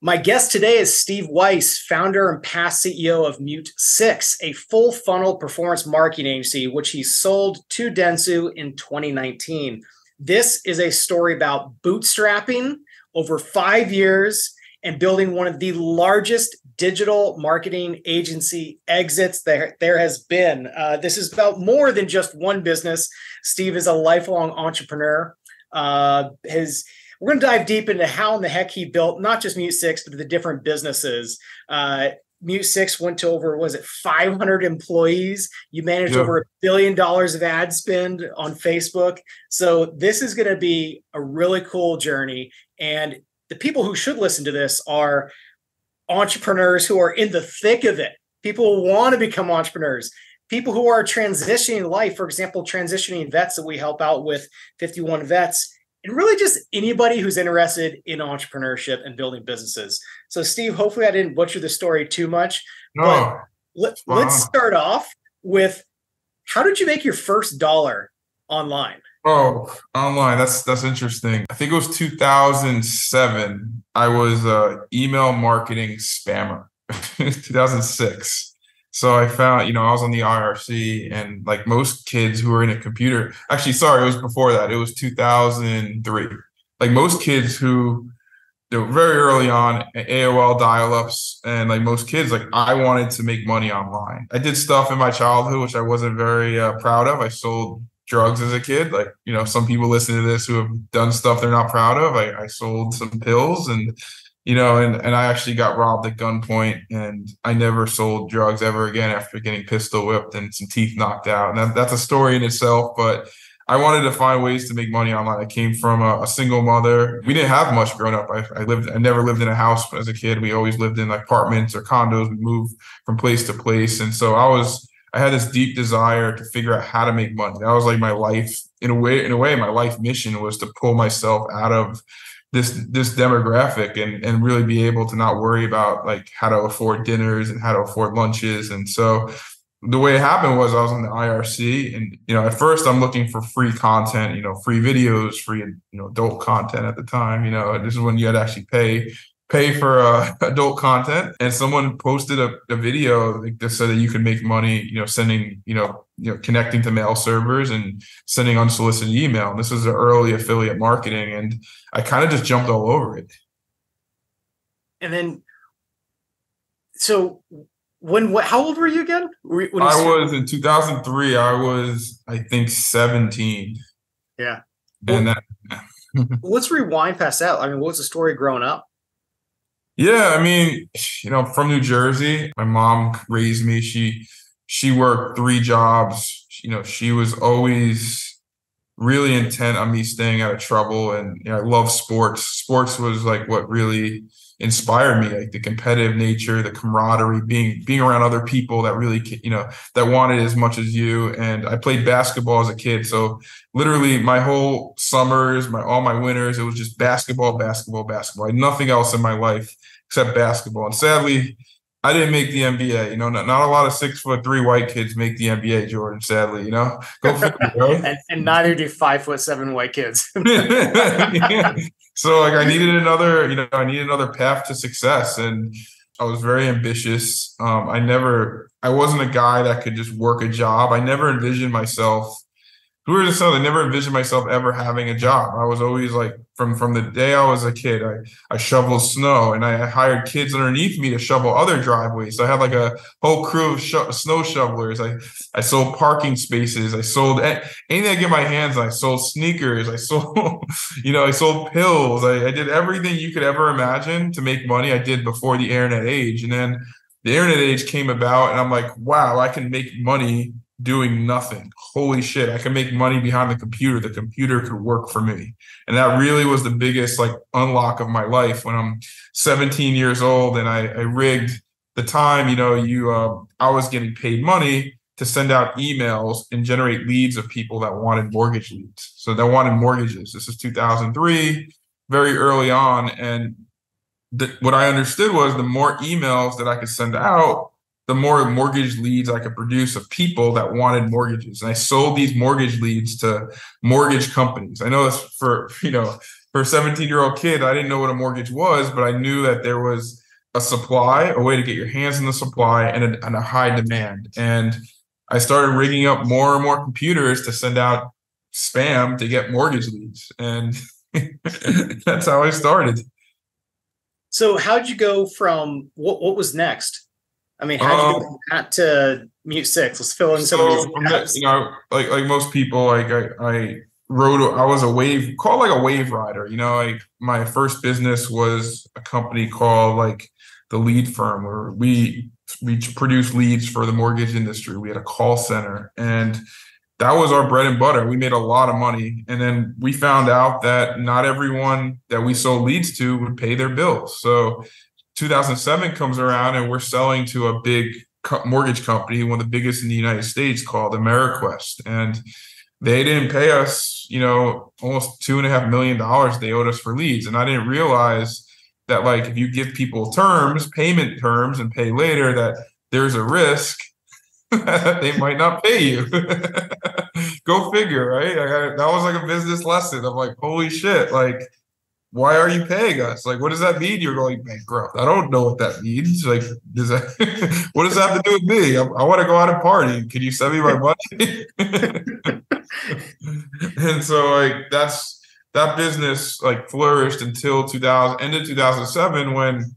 My guest today is Steve Weiss, founder and past CEO of MuteSix, a full funnel performance marketing agency, which he sold to Dentsu in 2019. This is a story about bootstrapping over 5 years and building one of the largest digital marketing agency exits there has been. This is about more than just one business. Steve is a lifelong entrepreneur. We're going to dive deep into how in the heck he built not just MuteSix, but the different businesses. MuteSix went to over, 500 employees. You managed over $1 billion of ad spend on Facebook. So this is going to be a really cool journey. And the people who should listen to this are entrepreneurs who are in the thick of it. People who want to become entrepreneurs. People who are transitioning life, for example, transitioning vets that we help out with 51 vets. And really just anybody who's interested in entrepreneurship and building businesses. So Steve, hopefully I didn't butcher the story too much. No. Let's start off with, how did you make your first dollar online? Oh, online. That's interesting. I think it was 2007. I was an email marketing spammer. 2006. So I found, I was on the IRC, and like most kids who were in a computer, actually, sorry, it was before that. It was 2003. Like most kids who, they were very early on, AOL dial-ups, and like most kids, like I wanted to make money online. I did stuff in my childhood, which I wasn't very proud of. I sold drugs as a kid. Like, some people listen to this who have done stuff they're not proud of. I sold some pills and and I actually got robbed at gunpoint, and I never sold drugs ever again after getting pistol whipped and some teeth knocked out. And that's a story in itself, but I wanted to find ways to make money online. I came from a single mother. We didn't have much growing up. I never lived in a house as a kid. We always lived in apartments or condos. We moved from place to place. And so I had this deep desire to figure out how to make money. That was like my life, in a way, my life mission was to pull myself out of this demographic and really be able to not worry about like how to afford dinners and how to afford lunches. And so the way it happened was I was on the IRC, and at first I'm looking for free content, free videos, free adult content at the time. This is when you had to actually pay for adult content, and someone posted a video that said that you could make money, sending, connecting to mail servers and sending unsolicited email. And this was the early affiliate marketing, and I kind of just jumped all over it. And then, so how old were you again? I was in 2003. I was, I think, 17. Yeah. And let's rewind past that. I mean, what was the story growing up? Yeah, I mean, from New Jersey, my mom raised me. She worked 3 jobs. She was always really intent on me staying out of trouble. And I love sports. Sports was like what really inspired me, like the competitive nature, the camaraderie, being around other people that really, that wanted as much as you. And I played basketball as a kid. So literally my whole summers, all my winters, it was just basketball. I had nothing else in my life except basketball. And sadly, I didn't make the NBA. Not a lot of 6'3" white kids make the NBA, Jordan, sadly, Go figure, right? and neither do 5'7" white kids. Yeah. So like I needed another path to success, and I was very ambitious. I wasn't a guy that could just work a job. I never envisioned myself. I never envisioned myself ever having a job. I was always like, from the day I was a kid, I shoveled snow, and I hired kids underneath me to shovel other driveways. So I had like a whole crew of snow shovelers. I sold parking spaces. I sold anything I get my hands on. I sold sneakers. I sold, I sold pills. I did everything you could ever imagine to make money. I did before the internet age. And then the internet age came about, and I'm like, wow, I can make money doing nothing. Holy shit, I can make money behind the computer. The computer could work for me. And that really was the biggest unlock of my life when I'm 17 years old, and I rigged the time, I was getting paid money to send out emails and generate leads of people that wanted mortgage leads. So they wanted mortgages. This is 2003, very early on. And what I understood was the more emails that I could send out, the more mortgage leads I could produce of people that wanted mortgages. And I sold these mortgage leads to mortgage companies. I know this for, for a 17-year-old kid, I didn't know what a mortgage was, but I knew that there was a supply, a way to get your hands on the supply, and a high demand. And I started rigging up more and more computers to send out spam to get mortgage leads. And that's how I started. So how'd you go from what was next? I mean, how'd you go from that to MuteSix? Let's fill in some of these gaps. Like most people, like I was a wave, called like a wave rider. Like my first business was a company called like the Lead Firm, where we produced leads for the mortgage industry. We had a call center, and that was our bread and butter. We made a lot of money. And then we found out that not everyone that we sold leads to would pay their bills. So 2007 comes around and we're selling to a big mortgage company, one of the biggest in the United States, called AmeriQuest. And they didn't pay us, almost $2.5 million they owed us for leads. And I didn't realize that, like, if you give people payment terms and pay later, that there's a risk they might not pay you. Go figure, right? That was like a business lesson. I'm like, holy shit, like, why are you paying us? Like, what does that mean? You're going bankrupt. I don't know what that means. Like, what does that have to do with me? I want to go out and party. Can you send me my money? And so, like, that business like flourished until end of 2007, when,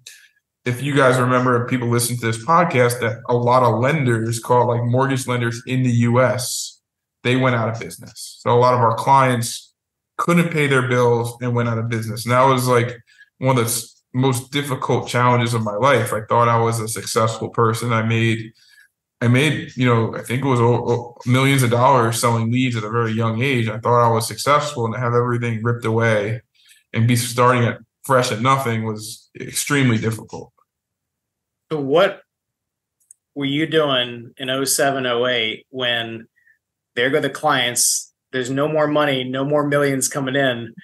if you guys remember, people listen to this podcast, that a lot of lenders, called like mortgage lenders in the US, they went out of business. So a lot of our clients couldn't pay their bills and went out of business. And that was like one of the most difficult challenges of my life. I thought I was a successful person. I made, I think it was millions of dollars selling leads at a very young age. I thought I was successful, and to have everything ripped away and be starting at fresh at nothing was extremely difficult. So what were you doing in 07, 08 when there go the clients, there's no more money, no more millions coming in?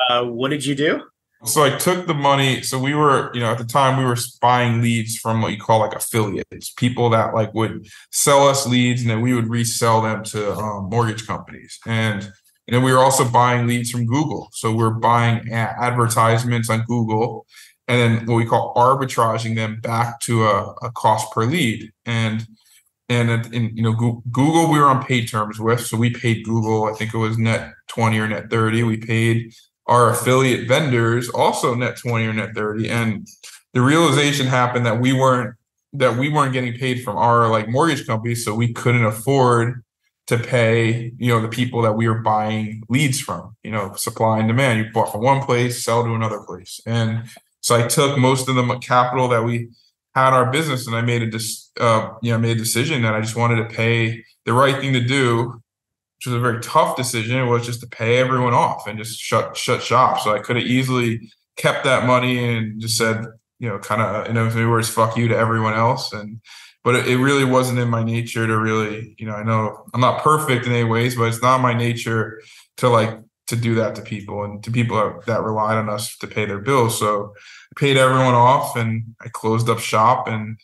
What did you do? So I took the money. So we were, at the time we were buying leads from what you call like affiliates, people that like would sell us leads and then we would resell them to mortgage companies. And we were also buying leads from Google. So we're buying advertisements on Google, and then what we call arbitraging them back to a cost per lead. And Google we were on paid terms with. So we paid Google, I think it was net 20 or net 30. We paid our affiliate vendors also net 20 or net 30. And the realization happened that we weren't getting paid from our like mortgage companies. So we couldn't afford to pay, the people that we were buying leads from, supply and demand. You bought from one place, sell to another place. And so I took most of the capital that we had our business, and I made a decision that I just wanted to pay the right thing to do, which was a very tough decision. It was just to pay everyone off and just shut shop. So I could have easily kept that money and just said, kind of, in other words, fuck you to everyone else. But it really wasn't in my nature to really, I know I'm not perfect in any ways, but it's not my nature to do that to people, and to people that relied on us to pay their bills. So I paid everyone off and I closed up shop, and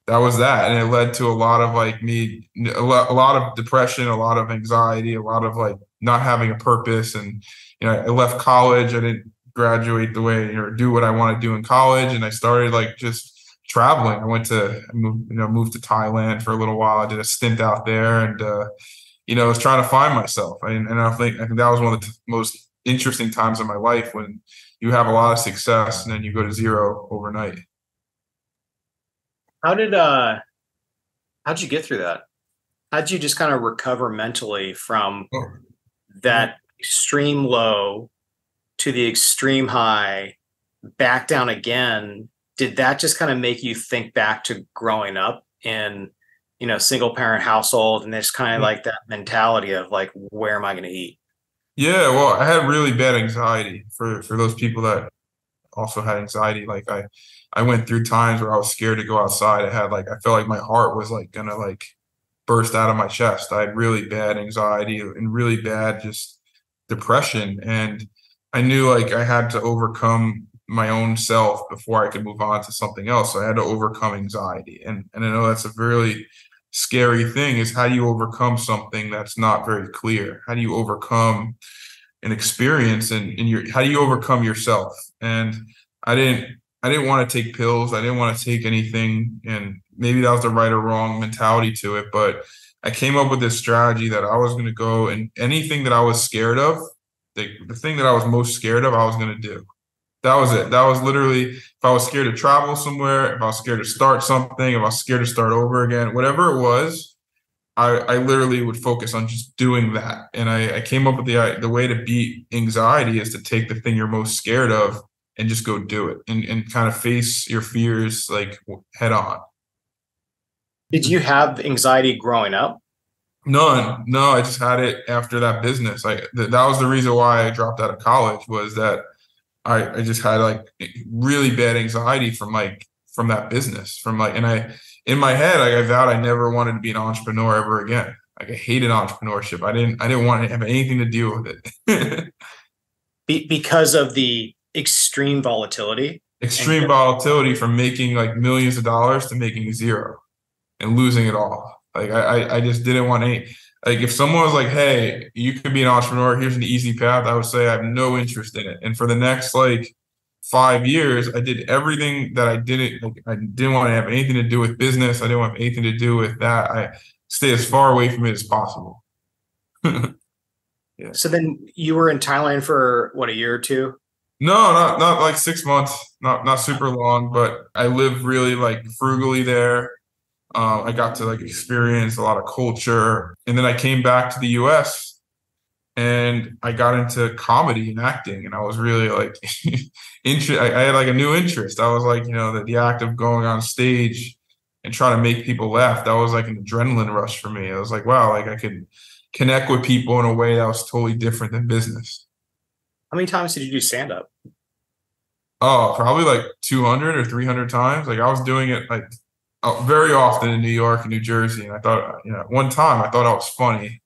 that was that. And it led to a lot of a lot of depression, a lot of anxiety, a lot of like not having a purpose. And, I left college. I didn't graduate the way or do what I want to do in college. And I started like just traveling. I moved to Thailand for a little while. I did a stint out there, and I was trying to find myself. And I think that was one of the most interesting times of my life, when you have a lot of success and then you go to zero overnight. How'd you get through that? How'd you just kind of recover mentally from that extreme low to the extreme high, back down again? Did that just kind of make you think back to growing up in, single parent household, and there's kind of like that mentality of like, where am I going to eat? Yeah, well, I had really bad anxiety. For those people that also had anxiety, like I went through times where I was scared to go outside. I felt like my heart was like gonna like burst out of my chest. I had really bad anxiety and really bad just depression, and I knew like I had to overcome my own self before I could move on to something else. So I had to overcome anxiety, and I know that's a really scary thing, is how do you overcome something that's not very clear? How do you overcome and experience and how do you overcome yourself. And I didn't want to take pills. I didn't want to take anything. And maybe that was the right or wrong mentality to it. But I came up with this strategy that I was going to go, and anything that I was scared of, the thing that I was most scared of, I was going to do. That was it. That was literally, if I was scared to travel somewhere, if I was scared to start something, if I was scared to start over again, whatever it was, I literally would focus on just doing that. And I came up with the way to beat anxiety is to take the thing you're most scared of and just go do it and kind of face your fears like head on. Did you have anxiety growing up? None. No, I just had it after that business. That was the reason why I dropped out of college, was that I just had like really bad anxiety from that business, in my head, I vowed I never wanted to be an entrepreneur ever again. Like I hated entrepreneurship. I didn't want to have anything to do with it. Because of the extreme volatility. Extreme volatility, from making like millions of dollars to making zero and losing it all. Like I just didn't want any. Like if someone was like, "Hey, you could be an entrepreneur. Here's an easy path," I would say I have no interest in it. And for the next like 5 years, I did everything that I didn't want to have anything to do with business. I didn't want anything to do with that. I stayed as far away from it as possible. Yeah. So then you were in Thailand for what, a year or two? No, not like 6 months, not super long, but I lived really like frugally there. I got to like experience a lot of culture. And then I came back to the US and I got into comedy and acting. And I was really like, I had like a new interest. I was like, the act of going on stage and trying to make people laugh, that was like an adrenaline rush for me. I was like, wow, like I could connect with people in a way that was totally different than business. How many times did you do stand-up? Oh, probably like 200 or 300 times. Like I was doing it like very often in New York and New Jersey. And I thought, one time I thought I was funny.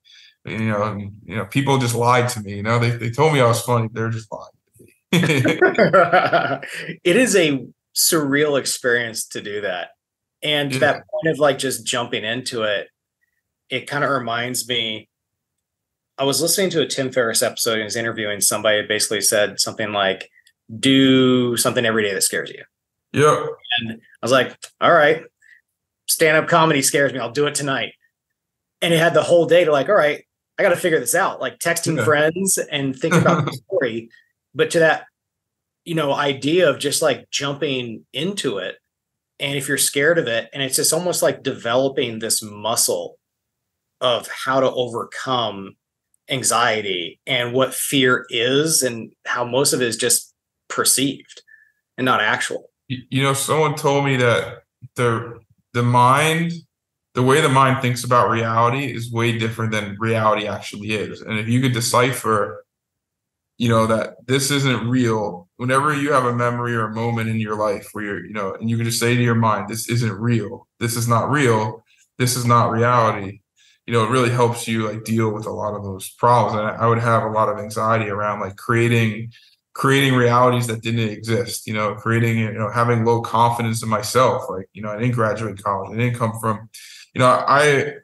People just lied to me. They told me I was funny. They're just lying to me. It is a surreal experience to do that. And that point of like just jumping into it, it kind of reminds me, I was listening to a Tim Ferriss episode and he was interviewing somebody that basically said something like, do something every day that scares you. Yeah. And I was like, all right, stand-up comedy scares me. I'll do it tonight. And it had the whole day to like, all right, I got to figure this out, like texting friends and thinking about the story. But to that, idea of just like jumping into it. And if you're scared of it, and it's just almost like developing this muscle of how to overcome anxiety and what fear is and how most of it is just perceived and not actual. Someone told me that the way the mind thinks about reality is way different than reality actually is. And if you could decipher, that this isn't real, whenever you have a memory or a moment in your life where you're, and you can just say to your mind, this isn't real, this is not real, this is not reality, it really helps you like deal with a lot of those problems. And I would have a lot of anxiety around like creating realities that didn't exist, having low confidence in myself. Like, I didn't graduate college. I didn't come from, give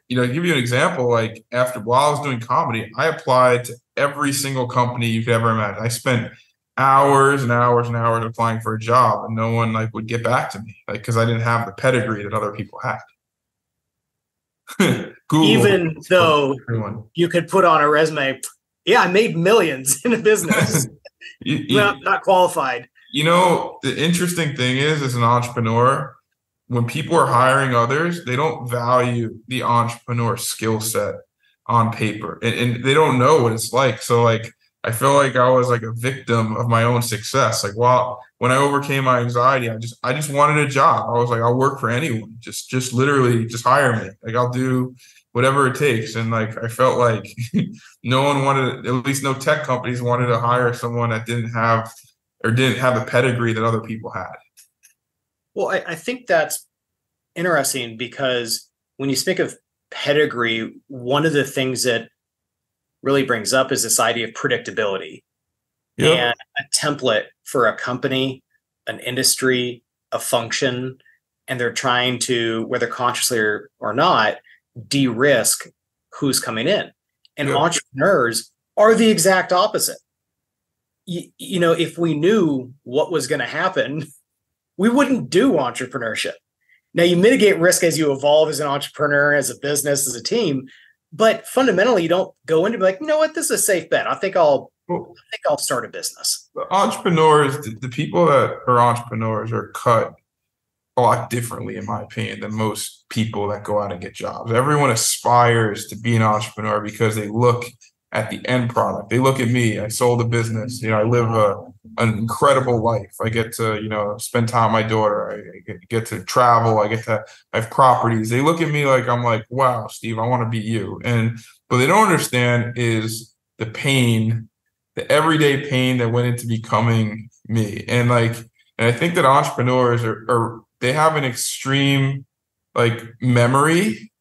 you an example, like while I was doing comedy, I applied to every single company you could ever imagine. I spent hours and hours and hours applying for a job and no one like would get back to me, like, cause I didn't have the pedigree that other people had. Google, even though you could put on a resume, yeah, I made millions in a business. Not qualified. The interesting thing is, as an entrepreneur, when people are hiring others, they don't value the entrepreneur skill set on paper, and they don't know what it's like. So like, I feel like I was like a victim of my own success. Like, when I overcame my anxiety, I just wanted a job. I was like, I'll work for anyone. Just literally just hire me. Like, I'll do whatever it takes. And like, I felt like no one wanted, at least no tech companies wanted to hire someone that didn't have the pedigree that other people had. Well, I think that's interesting because when you speak of pedigree, one of the things that really brings up is this idea of predictability. Yep. And a template for a company, an industry, a function, and they're trying to, whether consciously or not, de-risk who's coming in. And entrepreneurs are the exact opposite. You know, if we knew what was going to happen, we wouldn't do entrepreneurship. Now, you mitigate risk as you evolve as an entrepreneur, as a business, as a team, but fundamentally, you don't go into like, you know what, this is a safe bet. I think I'll start a business. The entrepreneurs, the people that are entrepreneurs are cut a lot differently, in my opinion, than most people that go out and get jobs. Everyone aspires to be an entrepreneur because they look at the end product. They look at me. I sold a business. You know, I live an incredible life. I get to, you know, spend time with my daughter. I get to travel. I have properties. They look at me like I'm like, wow, Steve, I want to be you. And what they don't understand is the pain, the everyday pain that went into becoming me. And I think that entrepreneurs they have an extreme like memory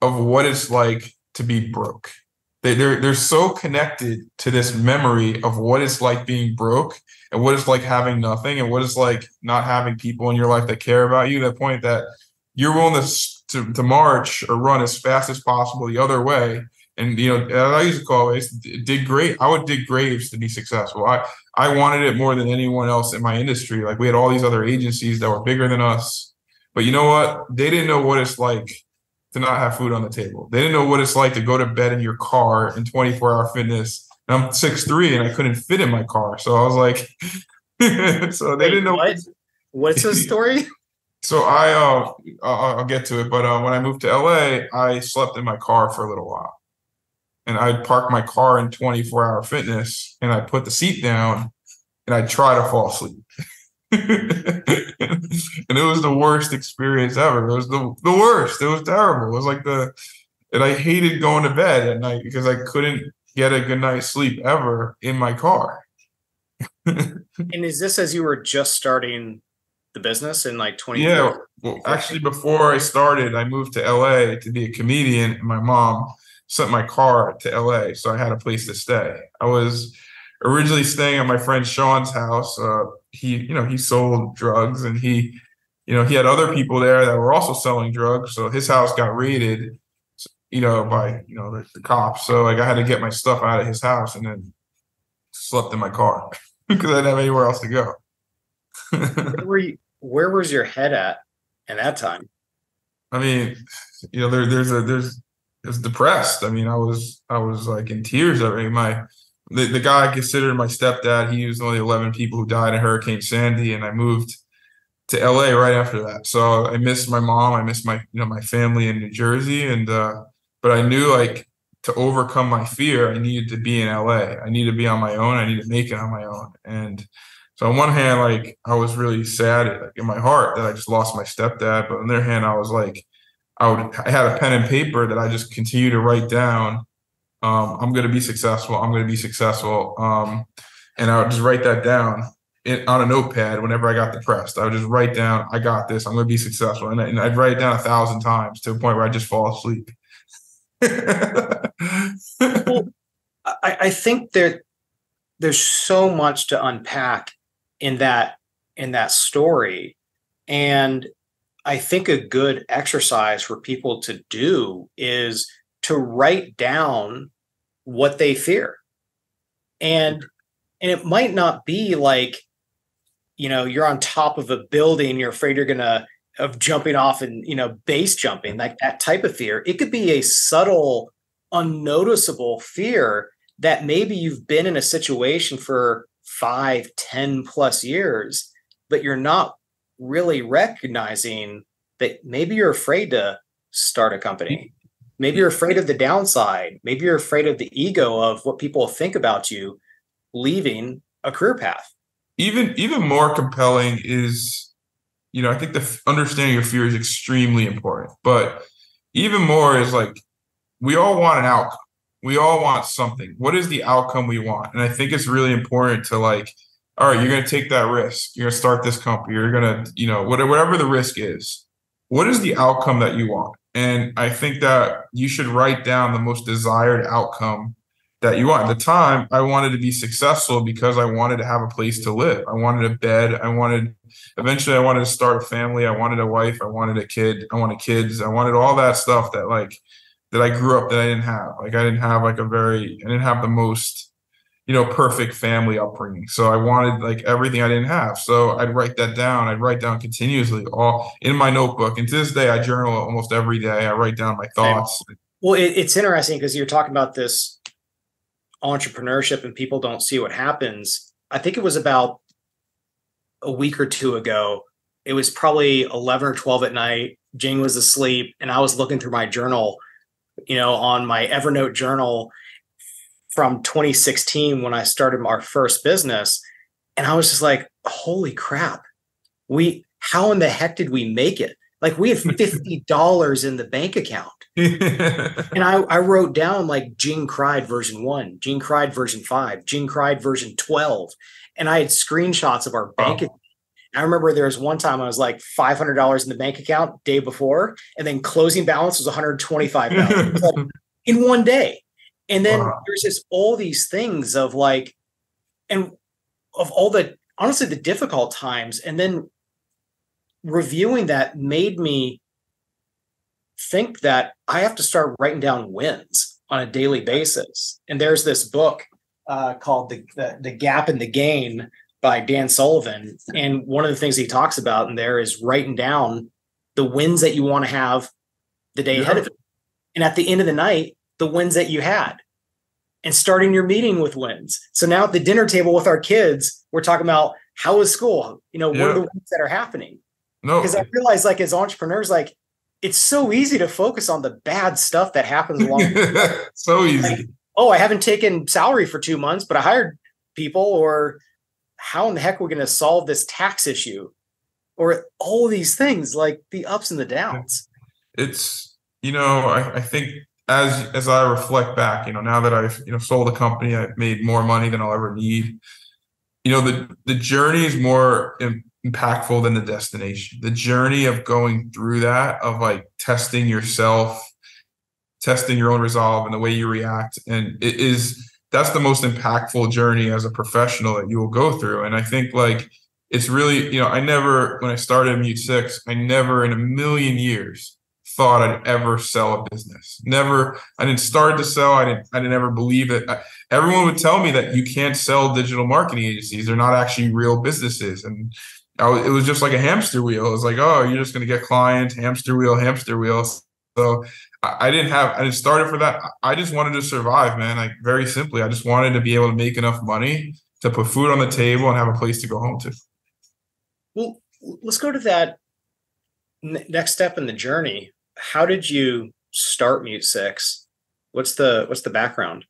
of what it's like to be broke. They're so connected to this memory of what it's like being broke and what it's like having nothing and what it's like not having people in your life that care about you, to the point that you're willing to march or run as fast as possible the other way. And, you know, I used to call it, dig grave. I would dig graves to be successful. I wanted it more than anyone else in my industry. Like, we had all these other agencies that were bigger than us, but you know what? They didn't know what it's like to not have food on the table. They didn't know what it's like to go to bed in your car in 24-hour fitness. And I'm 6'3" and I couldn't fit in my car. So I was like, so they didn't know. What's the story? So I'll get to it. But when I moved to LA, I slept in my car for a little while. And I'd park my car in 24-hour fitness and I'd put the seat down and I'd try to fall asleep. And it was the worst experience ever. It was the worst. It was terrible. It was like and I hated going to bed at night because I couldn't get a good night's sleep ever in my car. And is this as you were just starting the business in like 20? Yeah. Well, actually, before I started, I moved to LA to be a comedian, and my mom sent my car to LA, so I had a place to stay. I was originally staying at my friend Sean's house. He sold drugs, and he had other people there that were also selling drugs. So his house got raided, by the cops. So like I had to get my stuff out of his house and then slept in my car because I didn't have anywhere else to go. Where was your head at that time? I mean, I was depressed. I mean, I was like in tears. The guy I considered my stepdad, he was one of the 11 people who died in Hurricane Sandy, and I moved to LA right after that. So I missed my mom. I missed my family in New Jersey, and but I knew, like, to overcome my fear, I needed to be in LA. I needed to be on my own. I needed to make it on my own. And so on one hand, like, I was really sad, like, in my heart that I just lost my stepdad. But on the other hand, I was like, I had a pen and paper that I just continue to write down. I'm going to be successful. I'm going to be successful. And I would just write that down on a notepad whenever I got depressed. I would just write down, I got this. I'm going to be successful. And I'd write it down 1,000 times to a point where I just fall asleep. Well, I think there's so much to unpack in that story. And I think a good exercise for people to do is to write down what they fear. And it might not be like, you're on top of a building, you're afraid of jumping off and, base jumping, like that type of fear. It could be a subtle, unnoticeable fear that maybe you've been in a situation for 5, 10 plus years, but you're not really recognizing that maybe you're afraid to start a company. Maybe you're afraid of the downside. Maybe you're afraid of the ego of what people think about you leaving a career path. Even more compelling is, I think the understanding your fear is extremely important, but even more is like, we all want an outcome. We all want something. What is the outcome we want? And I think it's really important to, like, all right, you're going to take that risk. You're going to start this company. You're going to, whatever the risk is, what is the outcome that you want? And I think that you should write down the most desired outcome that you want. At the time, I wanted to be successful because I wanted to have a place to live. I wanted a bed. Eventually I wanted to start a family. I wanted a wife. I wanted a kid. I wanted kids. I wanted all that stuff that I grew up that I didn't have. Like, I didn't have the most perfect family upbringing. So I wanted like everything I didn't have. So I'd write that down. I'd write down continuously all in my notebook. And to this day, I journal almost every day. I write down my thoughts. Well, it's interesting because you're talking about this entrepreneurship and people don't see what happens. I think it was about a week or two ago. It was probably 11 or 12 at night. Jing was asleep and I was looking through my journal, on my Evernote journal from 2016 when I started our first business. And I was just like, holy crap. How in the heck did we make it? Like we had $50 in the bank account. And I wrote down like Gene cried version 1, Gene cried version 5, Gene cried version 12. And I had screenshots of our bank account. I remember there was one time I was like $500 in the bank account day before, and then closing balance was $125 like in one day. And then there's just all these things of like, and of all the, honestly, the difficult times. And then reviewing that made me think that I have to start writing down wins on a daily basis. And there's this book called The Gap and the Gain by Dan Sullivan. And one of the things he talks about in there is writing down the wins that you want to have the day ahead of you. And at the end of the night, the wins that you had, and starting your meeting with wins. So now at the dinner table with our kids, we're talking about how was school? What are the wins that are happening? No, because I realize like as entrepreneurs, like it's so easy to focus on the bad stuff that happens along the way. So easy. Like, I haven't taken salary for 2 months, but I hired people, or how in the heck are we going to solve this tax issue, or all these things, like the ups and the downs. It's, I think as I reflect back, now that I've, sold a company, I've made more money than I'll ever need. The journey is more impactful than the destination. The journey of going through that, of like testing yourself, testing your own resolve and the way you react. And that's the most impactful journey as a professional that you will go through. And I think like, it's really, when I started MuteSix, I never in a million years thought I'd ever sell a business. Never. I didn't start to sell. I didn't ever believe it. Everyone would tell me that you can't sell digital marketing agencies. They're not actually real businesses. And it was just like a hamster wheel. It was like, oh, you're just going to get clients, hamster wheel, hamster wheel. So I didn't start it for that. I just wanted to survive, man. Like very simply, I just wanted to be able to make enough money to put food on the table and have a place to go home to. Well, let's go to that next step in the journey. How did you start MuteSix? What's the background?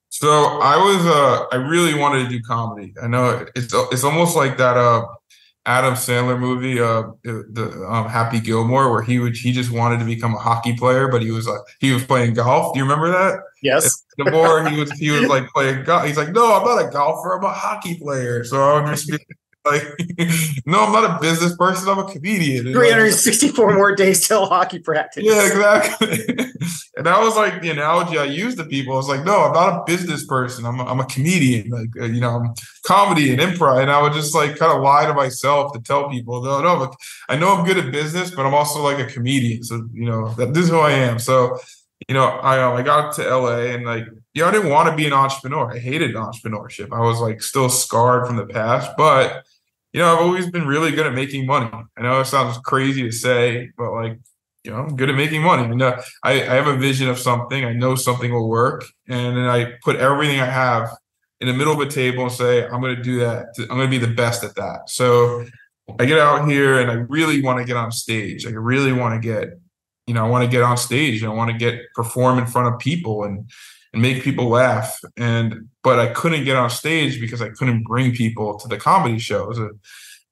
So I really wanted to do comedy. I know it's almost like that Adam Sandler movie, the Happy Gilmore, where he just wanted to become a hockey player, but he was playing golf. Do you remember that? Yes. The more he was like playing golf, he's like, no, I'm not a golfer, I'm a hockey player. So I would just be like, no, I'm not a business person, I'm a comedian. 364 more days till hockey practice. Yeah, exactly. And that was like the analogy I used to people. I was like, no, I'm not a business person. I'm a comedian. Like, I'm comedy and improv. And I would just like kind of lie to myself to tell people, no, I know I'm good at business, but I'm also like a comedian. So, this is who I am. So, I got to LA and like, I didn't want to be an entrepreneur. I hated entrepreneurship. I was like still scarred from the past, but I've always been really good at making money. I know it sounds crazy to say, but like, I'm good at making money. I have a vision of something. I know something will work. And then I put everything I have in the middle of a table and say, I'm going to do that. I'm going to be the best at that. So I get out here and I really want to get on stage. I really want to get, I want to get on stage. I want to perform in front of people and make people laugh. But I couldn't get on stage because I couldn't bring people to the comedy show. It was a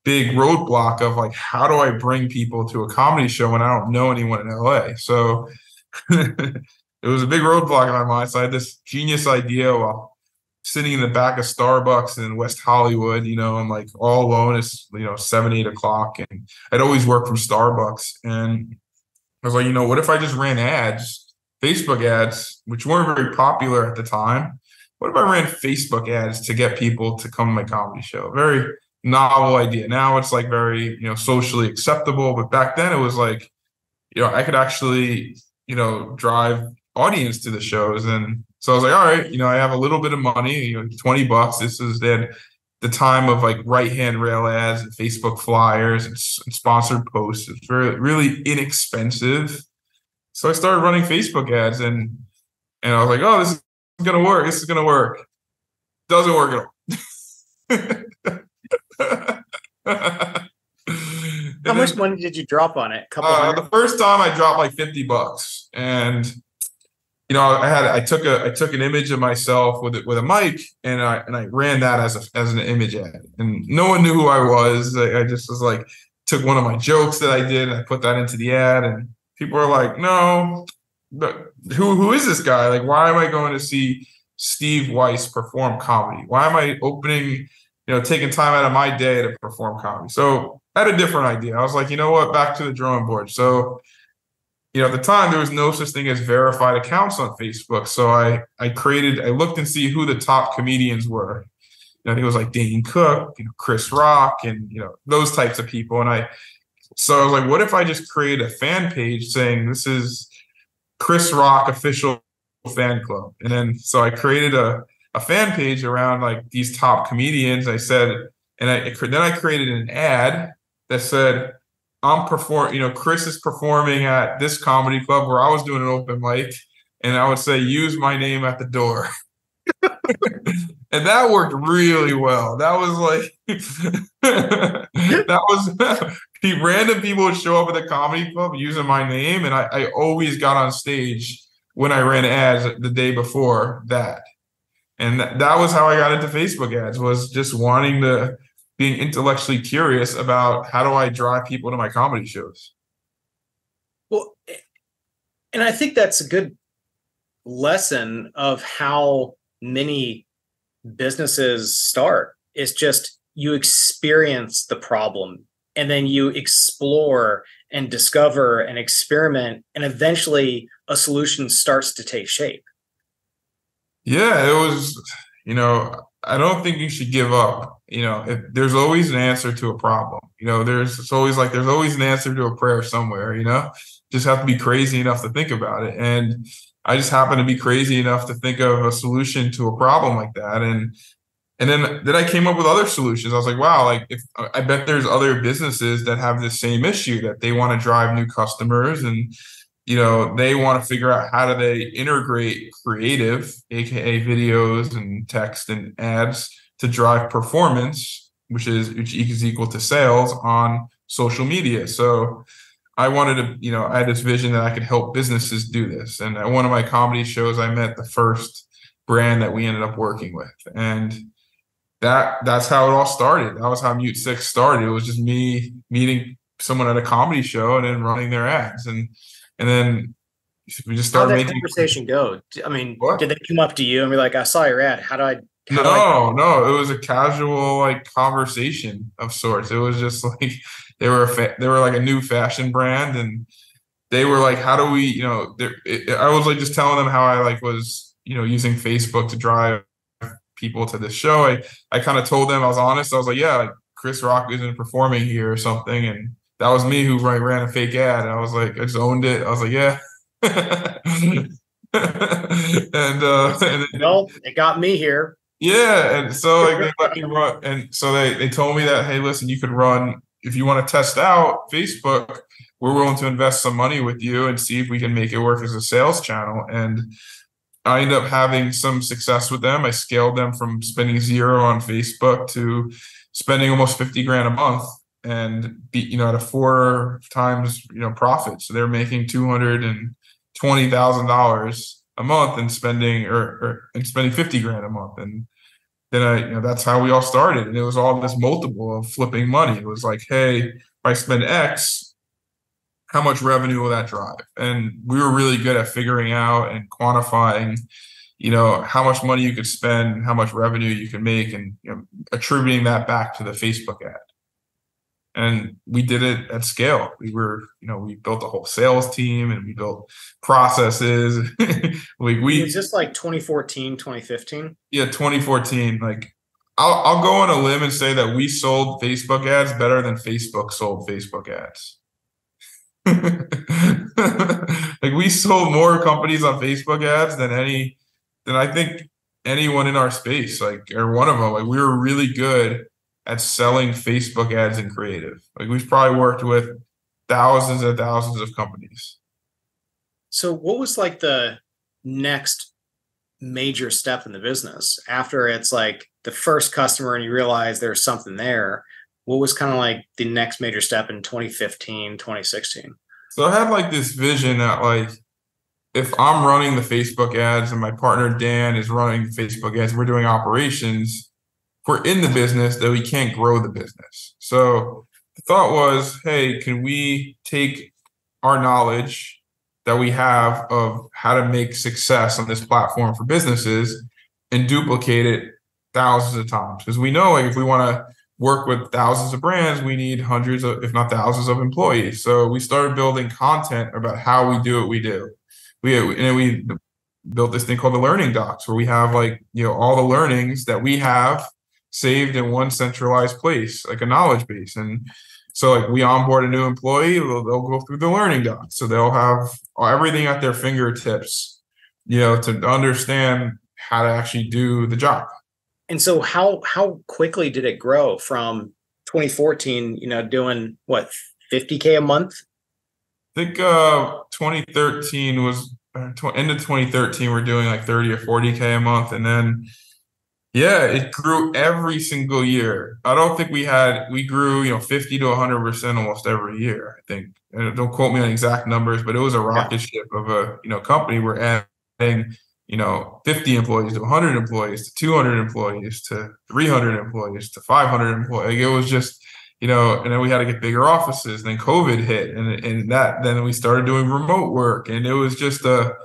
big roadblock of like, how do I bring people to a comedy show when I don't know anyone in LA? So it was a big roadblock in my mind. So I had this genius idea while sitting in the back of Starbucks in West Hollywood, I'm like all alone. It's, 7, 8 o'clock. And I'd always work from Starbucks. And I was like, what if I just ran ads? Facebook ads, which weren't very popular at the time. What if I ran Facebook ads to get people to come to my comedy show? Very novel idea. Now it's like very, socially acceptable. But back then it was like, I could actually, drive audience to the shows. And So I was like, all right, I have a little bit of money, $20. This is then the time of like right-hand rail ads and Facebook flyers and sponsored posts. It's very, really inexpensive. So I started running Facebook ads and I was like, oh, this is going to work. This is going to work. Doesn't work at all. How much money did you drop on it? The first time I dropped like $50, and I took an image of myself with a mic, and I ran that as an image ad, and no one knew who I was. I just was like, took one of my jokes that I did and I put that into the ad, and people were like, no, but who is this guy? Like, why am I going to see Steve Weiss perform comedy? Why am I taking time out of my day to perform comedy? So I had a different idea. I was like, you know what? Back to the drawing board. So, at the time, there was no such thing as verified accounts on Facebook. So I looked and see who the top comedians were. I think it was like Dane Cook, Chris Rock, and, those types of people. So I was like, what if I just create a fan page saying this is Chris Rock official fan club? And then, so I created a fan page around like these top comedians. I said, then I created an ad that said, Chris is performing at this comedy club where I was doing an open mic, and I would say, use my name at the door. And that worked really well. That was like, random people would show up at the comedy club using my name. And I always got on stage when I ran ads the day before that. And that was how I got into Facebook ads, was just being intellectually curious about how do I drive people to my comedy shows. Well, and I think that's a good lesson of how many businesses start. It's just you experience the problem and then you explore and discover and experiment, and eventually a solution starts to take shape. Yeah, it was, I don't think you should give up. There's always an answer to a problem. There's always an answer to a prayer somewhere, just have to be crazy enough to think about it. And I just happened to be crazy enough to think of a solution to a problem like that. And then I came up with other solutions. I was like, wow, like I bet there's other businesses that have the same issue, that they want to drive new customers, and they want to figure out how do they integrate creative, aka videos and text and ads, to drive performance, which is equal to sales on social media. So I wanted to, I had this vision that I could help businesses do this. And at one of my comedy shows, I met the first brand that we ended up working with. And that's how it all started. That was how MuteSix started. It was just me meeting someone at a comedy show and then running their ads. And then we just started making. How did that conversation go? I mean, what? Did they come up to you and be like, I saw your ad. No, it was a casual like conversation of sorts. It was just like they were like a new fashion brand, and they were like, how do we, I was like just telling them how I like was, using Facebook to drive people to the show. I kind of told them, I was honest. I was like, yeah, like Chris Rock isn't performing here or something, and that was me who ran a fake ad. And I was like, I just owned it. I was like, yeah. Well, it got me here. Yeah, and so like they let me run, and so they told me that, hey, listen, you could run, if you want to test out Facebook, we're willing to invest some money with you and see if we can make it work as a sales channel. And I ended up having some success with them. I scaled them from spending $0 on Facebook to spending almost $50,000 a month, and at a 4 times profit. So they're making $220,000 a month and spending $50,000 a month. And then that's how we all started. And it was all this multiple of flipping money. It was like, hey, if I spend X, how much revenue will that drive? And we were really good at figuring out and quantifying, how much money you could spend, how much revenue you can make, and attributing that back to the Facebook ad. And we did it at scale. We built a whole sales team, and we built processes. Was this like 2014, 2015? Yeah, 2014. Like I'll go on a limb and say that we sold Facebook ads better than Facebook sold Facebook ads. Like we sold more companies on Facebook ads than any than I think anyone in our space, like, or one of them. Like, we were really good at selling Facebook ads and creative. Like, we've probably worked with thousands and thousands of companies. So what was like the next major step in the business after it's like the first customer and you realize there's something there? What was kind of like the next major step in 2015, 2016? So I had like this vision that, like, if I'm running the Facebook ads and my partner Dan is running the Facebook ads, we're doing operations, if we're in the business, that we can't grow the business. So the thought was, hey, can we take our knowledge that we have of how to make success on this platform for businesses and duplicate it thousands of times? Because we know, like, if we want to work with thousands of brands, we need hundreds of, if not thousands of employees. So we started building content about how we do what we do. We built this thing called the learning docs, where we have, like, all the learnings that we have saved in one centralized place, like a knowledge base. And so, like, we onboard a new employee, they'll go through the learning docs. So they'll have everything at their fingertips, to understand how to actually do the job. And so how quickly did it grow from 2014, doing what, 50K a month? I think 2013 was end of 2013, we're doing like 30 or 40K a month. And then, yeah, it grew every single year. I don't think we grew, 50 to 100% almost every year, I think. And don't quote me on exact numbers, but it was a rocket ship of a, company. We're adding, 50 employees to 100 employees to 200 employees to 300 employees to 500 employees. Like, it was just, and then we had to get bigger offices. Then COVID hit, and then we started doing remote work, and it was just the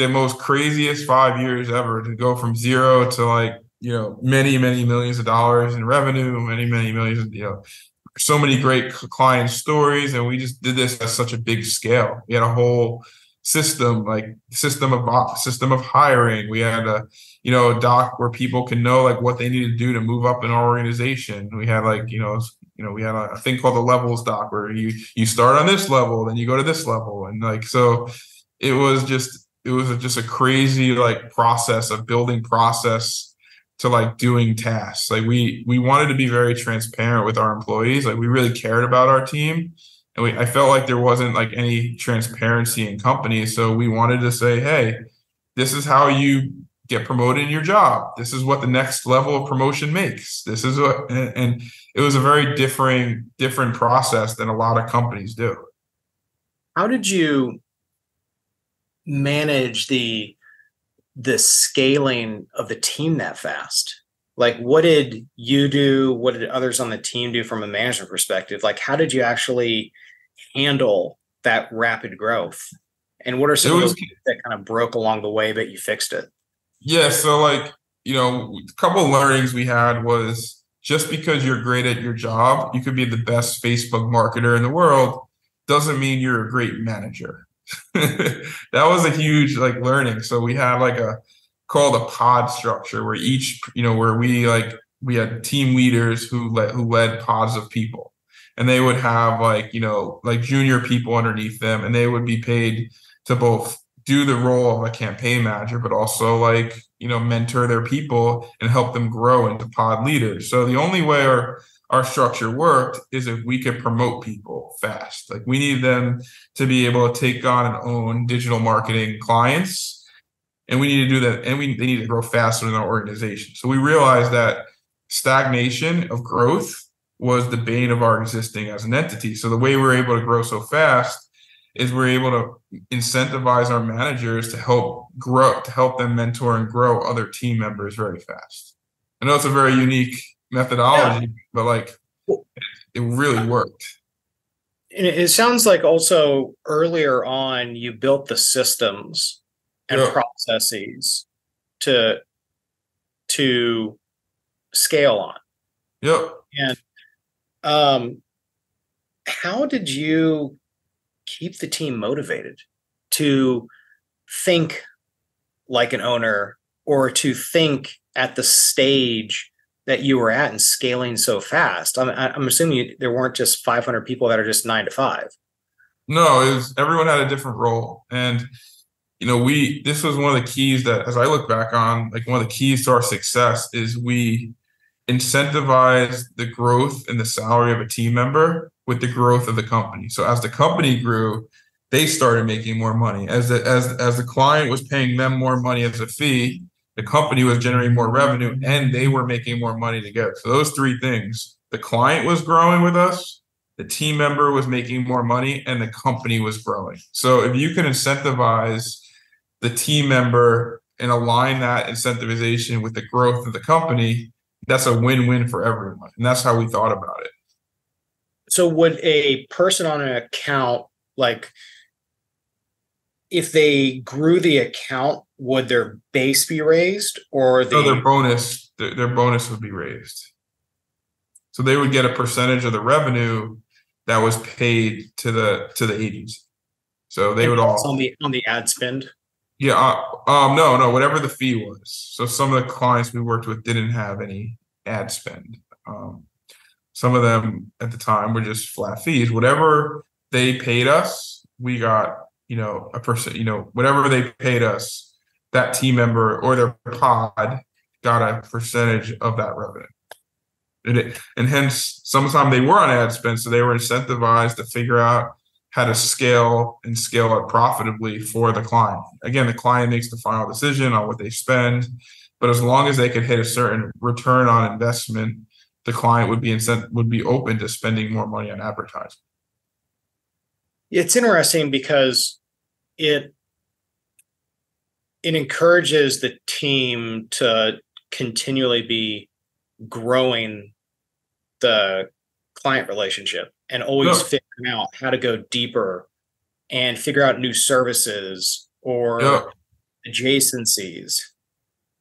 most craziest 5 years ever to go from zero to, like, many, many millions of dollars in revenue, many, many millions of, so many great client stories. And we just did this at such a big scale. We had a whole system, like system of hiring. We had a doc where people can know, like, what they need to do to move up in our organization. We had, like, we had a thing called the levels doc, where you start on this level, then you go to this level. And, like, so it was just a crazy, like, process of building process to, like, doing tasks. Like, we wanted to be very transparent with our employees. Like, we really cared about our team. And I felt like there wasn't, like, any transparency in companies. So we wanted to say, hey, this is how you get promoted in your job. This is what the next level of promotion makes. This is what, and it was a very different process than a lot of companies do. How did you manage the scaling of the team that fast? Like, what did you do? What did others on the team do from a management perspective? Like, how did you actually handle that rapid growth? And what are some of those that kind of broke along the way, but you fixed it? Yeah. So, like, a couple of learnings we had was, just because you're great at your job, you could be the best Facebook marketer in the world, doesn't mean you're a great manager. That was a huge, like, learning. So we had, like, called a pod structure, where each, where we had team leaders who led pods of people, and they would have, like, like junior people underneath them, and they would be paid to both do the role of a campaign manager, but also, like, mentor their people and help them grow into pod leaders. So the only way our structure worked is if we could promote people fast. Like, we needed them to be able to take on and own digital marketing clients. And we need to do that, and they need to grow faster in our organization. So we realized that stagnation of growth was the bane of our existing as an entity. So the way we're able to grow so fast is we're able to incentivize our managers to help them mentor and grow other team members very fast. I know it's a very unique methodology, but, like, it really worked. And it sounds like also earlier on, you built the systems and processes to scale on. Yep. And how did you keep the team motivated to think like an owner, or to think at the stage that you were at and scaling so fast? I'm assuming there weren't just 500 people that are just 9 to 5. No, everyone had a different role. And this was one of the keys that, as I look back on, like one of the keys to our success is we incentivize the growth and the salary of a team member with the growth of the company. So as the company grew, they started making more money. As the client was paying them more money as a fee, the company was generating more revenue and they were making more money together. So those three things, the client was growing with us, the team member was making more money, and the company was growing. So if you can incentivize the team member and align that incentivization with the growth of the company, that's a win-win for everyone. And that's how we thought about it. So would a person on an account, like if they grew the account, would their base be raised, or their bonus would be raised. So they would get a percentage of the revenue that was paid to the agency. So they would all on the ad spend. Yeah. No, whatever the fee was. So some of the clients we worked with didn't have any ad spend. Some of them at the time were just flat fees. Whatever they paid us, we got, a percent, whatever they paid us, that team member or their pod got a percentage of that revenue. And hence, sometimes they were on ad spend, so they were incentivized to figure out how to scale it profitably for the client. Again, the client makes the final decision on what they spend, but as long as they could hit a certain return on investment, the client would be open to spending more money on advertising. It's interesting because it encourages the team to continually be growing the client relationship and always figuring out how to go deeper and figure out new services or adjacencies.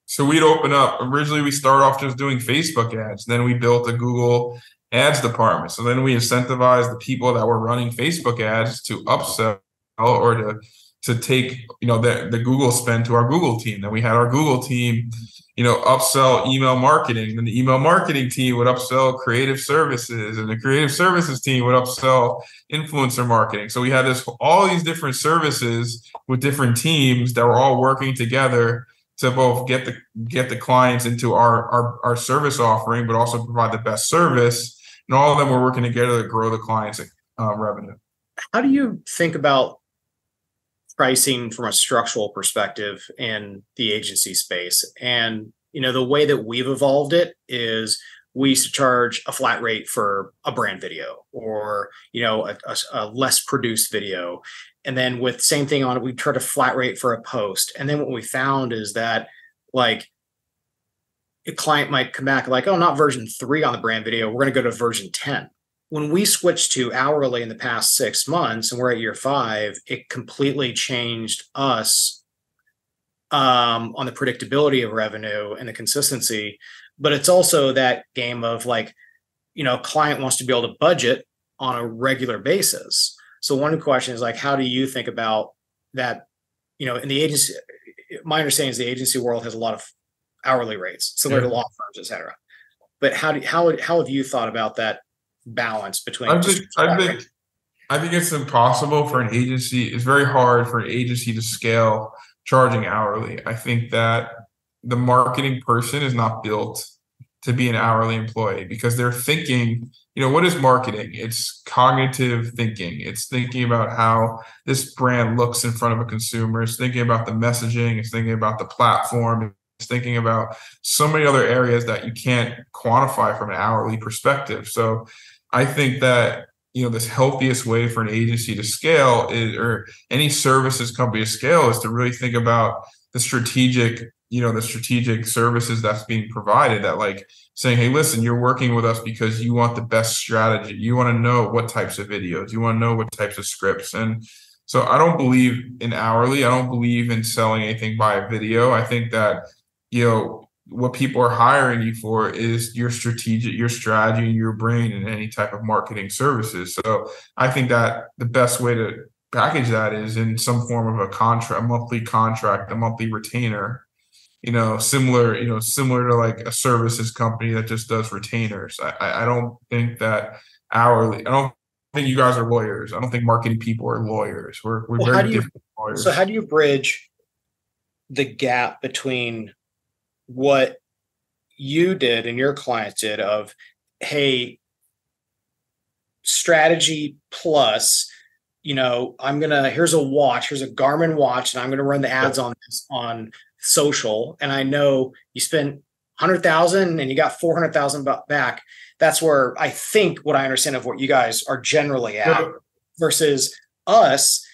So we'd open up. Originally, we started off just doing Facebook ads. Then we built a Google ads department. So then we incentivized the people that were running Facebook ads to upsell or to take, the Google spend to our Google team. Then we had our Google team, upsell email marketing. Then the email marketing team would upsell creative services, and the creative services team would upsell influencer marketing. So we had all these different services with different teams that were all working together to both get the clients into our service offering, but also provide the best service. And all of them were working together to grow the client's revenue. How do you think about pricing from a structural perspective in the agency space? And, the way that we've evolved it is we used to charge a flat rate for a brand video or, a less produced video. And then with same thing on it, we charge a flat rate for a post. And then what we found is that like a client might come back like, oh, not version 3 on the brand video. We're going to go to version 10. When we switched to hourly in the past 6 months and we're at year 5, it completely changed us on the predictability of revenue and the consistency. But it's also that game of like, client wants to be able to budget on a regular basis. So one question is like, how do you think about that? In the agency, my understanding is the agency world has a lot of hourly rates, similar to law firms, et cetera. But how have you thought about that balance between? I think it's impossible for an agency. It's very hard for an agency to scale charging hourly. I think that the marketing person is not built to be an hourly employee because they're thinking, what is marketing? It's cognitive thinking. It's thinking about how this brand looks in front of a consumer. It's thinking about the messaging. It's thinking about the platform. It's thinking about so many other areas that you can't quantify from an hourly perspective. So I think that, this healthiest way for an agency to scale or any services company to scale is to really think about the strategic services that's being provided, that like saying, hey, listen, you're working with us because you want the best strategy. You want to know what types of videos, you want to know what types of scripts. And so I don't believe in hourly. I don't believe in selling anything by a video. I think that, what people are hiring you for is your strategy, and your brain in any type of marketing services. So I think that the best way to package that is in some form of a contract, a monthly contract, a monthly retainer, similar to like a services company that just does retainers. I don't think that hourly. I don't think you guys are lawyers. I don't think marketing people are lawyers. We're very different lawyers. So how do you bridge the gap between what you did and your clients did of, hey, strategy plus, here's a watch, here's a Garmin watch, and I'm gonna run the ads on this on social, and I know you spent 100,000 and you got 400,000 back. That's where I think what I understand of what you guys are generally at versus us,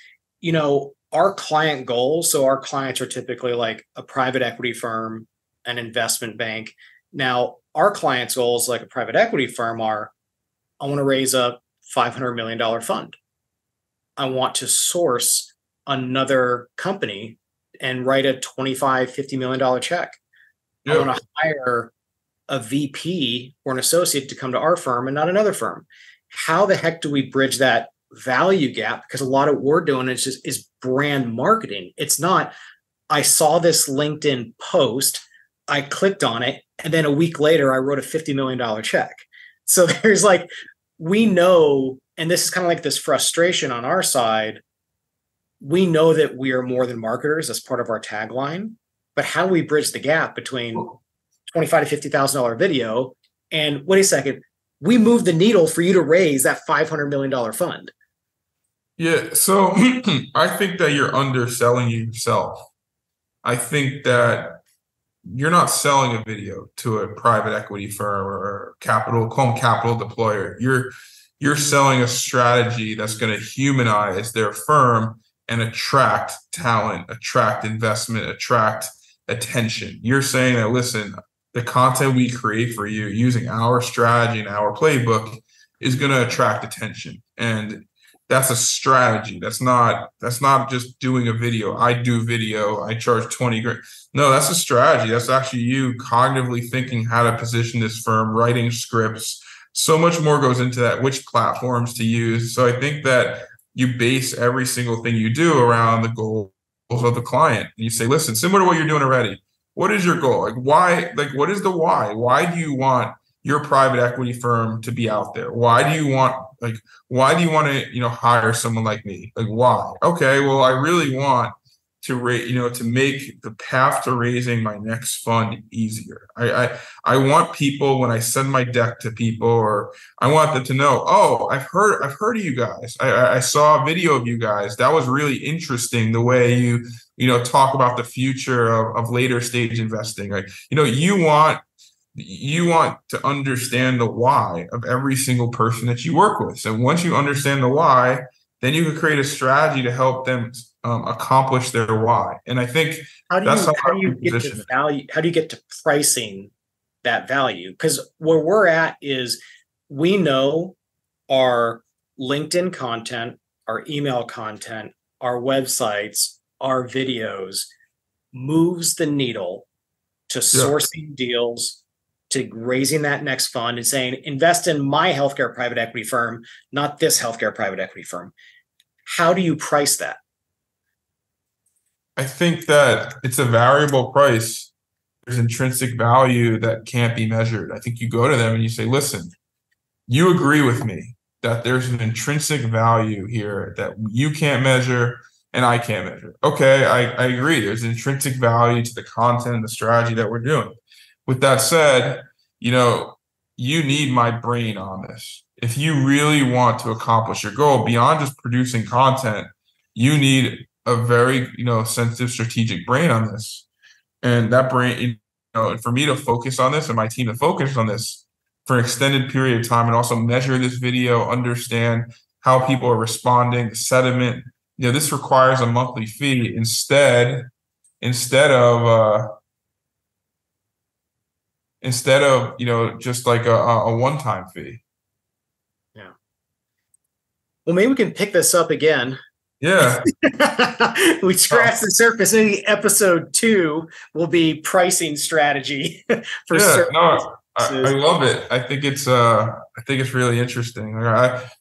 our client goals. So our clients are typically like a private equity firm, an investment bank. Now, our clients' goals, like a private equity firm, are I want to raise a $500 million fund. I want to source another company and write a $25-50 million check. Yep. I want to hire a VP or an associate to come to our firm and not another firm. How the heck do we bridge that value gap? Because a lot of what we're doing is brand marketing. It's not, I saw this LinkedIn post, I clicked on it, and then a week later, I wrote a $50 million check. So there's like, we know, and this is kind of like this frustration on our side. We know that we are more than marketers. That's part of our tagline. But how do we bridge the gap between $25,000 to $50,000 video and wait a second, we moved the needle for you to raise that $500 million fund? Yeah. So I think that you're underselling yourself. I think that you're not selling a video to a private equity firm or capital deployer. You're selling a strategy that's going to humanize their firm and attract talent, attract investment, attract attention. You're saying that, listen, the content we create for you using our strategy and our playbook is going to attract attention. And that's a strategy. That's not just doing a video. I do video, I charge 20 grand. No, that's a strategy. That's actually you cognitively thinking how to position this firm, writing scripts. So much more goes into that, which platforms to use. So I think that you base every single thing you do around the goals of the client. And you say, listen, similar to what you're doing already, what is your goal? Like, why? Like, what is the why? Why do you want your private equity firm to be out there? Why do you want to, hire someone like me? Like, why? Okay, well, I really want to make the path to raising my next fund easier. I want people, when I send my deck to people, or I want them to know, oh, I've heard of you guys. I saw a video of you guys. That was really interesting, the way you talk about the future of later stage investing. Like, you want to understand the why of every single person that you work with. So once you understand the why, then you can create a strategy to help them accomplish their why. And I think how do you get to value? How do you get to pricing that value? Because where we're at is, we know our LinkedIn content, our email content, our websites, our videos moves the needle to sourcing deals, to raising that next fund, and saying, invest in my healthcare private equity firm, not this healthcare private equity firm. How do you price that? I think that it's a variable price. There's intrinsic value that can't be measured. I think you go to them and you say, listen, you agree with me that there's an intrinsic value here that you can't measure and I can't measure. Okay, I agree. There's intrinsic value to the content and the strategy that we're doing. With that said, you need my brain on this. If you really want to accomplish your goal beyond just producing content, you need a very, sensitive, strategic brain on this. And that brain, for me to focus on this and my team to focus on this for an extended period of time, and also measure this video, understand how people are responding, the sentiment, this requires a monthly fee instead of just like a one-time fee. Yeah. Well, maybe we can pick this up again. Yeah. We scratched the surface. Maybe episode 2 will be pricing strategy for certain. No, I love it. I think it's really interesting.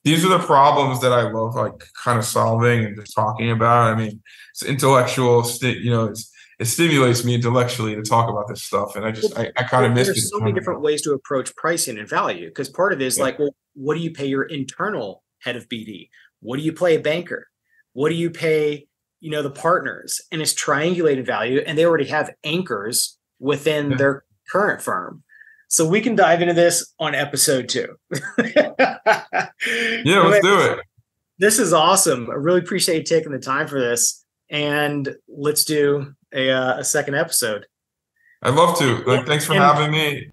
These are the problems that I love, like, kind of solving and just talking about. I mean, it's intellectual, it stimulates me intellectually to talk about this stuff. And I kind of miss it. There's so many different ways to approach pricing and value, because part of it is like, well, what do you pay your internal head of BD? What do you pay a banker? What do you pay the partners and is triangulating value, and they already have anchors within their current firm. So we can dive into this on episode 2. Yeah, let's do it. This is awesome. I really appreciate you taking the time for this, and let's do a second episode. I'd love to. Thanks for having me.